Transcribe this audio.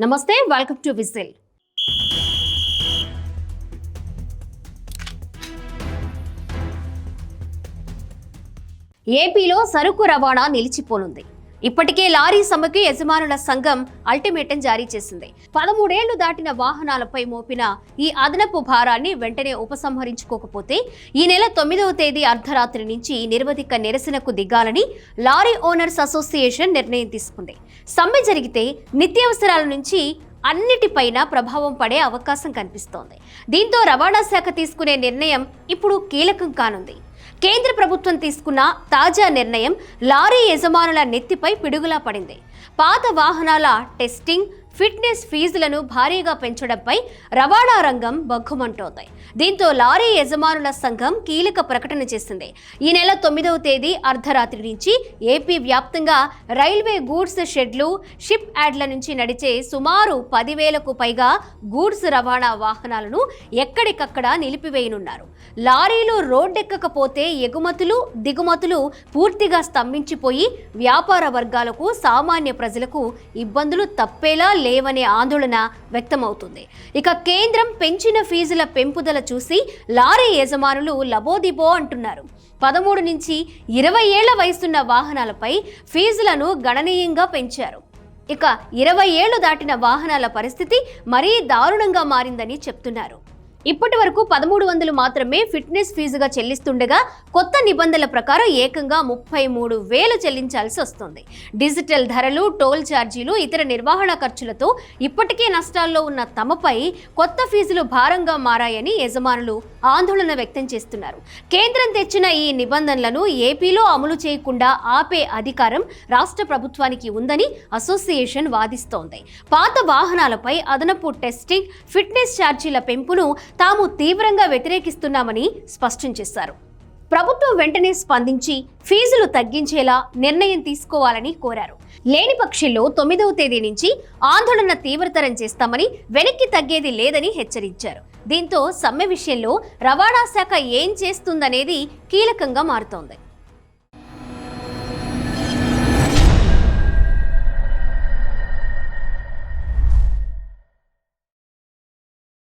నమస్తే, welcome to whistle. ఏపీలో సరుకు రవాణా నిలిచిపోనుంది. ఇప్పటికే లారీ సమ్మెకు యజమానుల సంఘం అల్టిమేటం జారీ చేసింది. 13 ఏళ్లు దాటిన వాహనాలపై మోపిన ఈ అదనపు భారాన్ని వెంటనే ఉపసంహరించుకోకపోతే ఈ నెల 9వ తేదీ అర్ధరాత్రి నుంచి నిరవధిక నిరసనకు దిగాలని లారీ ఓనర్స్ అసోసియేషన్ నిర్ణయం తీసుకుంది. సమ్మె జరిగితే నిత్యావసరాల నుంచి అన్నిటిపైన ప్రభావం పడే అవకాశం కనిపిస్తోంది. దీంతో రవాణా శాఖ తీసుకునే నిర్ణయం ఇప్పుడు కీలకం కానుంది. కేంద్ర ప్రభుత్వం తీసుకున్న తాజా నిర్ణయం లారీ యజమానుల నెత్తిపై పిడుగులా పడింది. పాత వాహనాల టెస్టింగ్, ఫిట్నెస్ ఫీజులను భారీగా పెంచడంపై రవాణా రంగం బగ్గుమంటోంది. దీంతో లారీ యజమానుల సంఘం కీలక ప్రకటన చేసింది. ఈ నెల 9వ తేదీ అర్ధరాత్రి నుంచి ఏపీ వ్యాప్తంగా రైల్వే గూడ్స్ షెడ్లు, షిప్ యార్డ్ల నుంచి నడిచే సుమారు 10,000కు పైగా గూడ్స్ రవాణా వాహనాలను ఎక్కడికక్కడ నిలిపివేయనున్నారు. లారీలు రోడ్డెక్కకపోతే ఎగుమతులు, దిగుమతులు పూర్తిగా స్తంభించిపోయి వ్యాపార వర్గాలకు, సామాన్య ప్రజలకు ఇబ్బందులు తప్పేలా లేవనే ఆందోళన వ్యక్తమవుతుంది. ఇక కేంద్రం పెంచిన ఫీజుల పెంపుదల చూసి లారీ యజమానులు లబోదిబో అంటున్నారు. 13 నుంచి 20 ఏళ్ల వయసున్న వాహనాలపై ఫీజులను గణనీయంగా పెంచారు. ఇక 20 ఏళ్లు దాటిన వాహనాల పరిస్థితి మరీ దారుణంగా మారిందని చెప్తున్నారు. ఇప్పటి వరకు 1300 మాత్రమే ఫిట్నెస్ ఫీజుగా చెల్లిస్తుండగా కొత్త నిబంధనల ప్రకారం ఏకంగా 33,000 చెల్లించాల్సి వస్తుంది. డిజిటల్ ధరలు, టోల్ ఛార్జీలు, ఇతర నిర్వహణ ఖర్చులతో ఇప్పటికే నష్టాల్లో ఉన్న తమపై కొత్త ఫీజులు భారంగా మారాయని యజమానులు ఆందోళన వ్యక్తం చేస్తున్నారు. కేంద్రం తెచ్చిన ఈ నిబంధనలను ఏపీలో అమలు చేయకుండా ఆపే అధికారం రాష్ట్ర ప్రభుత్వానికి ఉందని అసోసియేషన్ వాదిస్తోంది. పాత వాహనాలపై అదనపు టెస్టింగ్, ఫిట్నెస్ ఛార్జీల పెంపును తాము తీవ్రంగా వ్యతిరేకిస్తున్నామని స్పష్టం చేశారు. ప్రభుత్వం వెంటనే స్పందించి ఫీజులు తగ్గించేలా నిర్ణయం తీసుకోవాలని కోరారు. లేని పక్షంలో 9వ తేదీ నుంచి ఆందోళన తీవ్రతరం చేస్తామని, వెనక్కి తగ్గేది లేదని హెచ్చరించారు. దీంతో సమ్మె విషయంలో రవాణా శాఖ ఏం చేస్తుందనేది కీలకంగా మారుతోంది.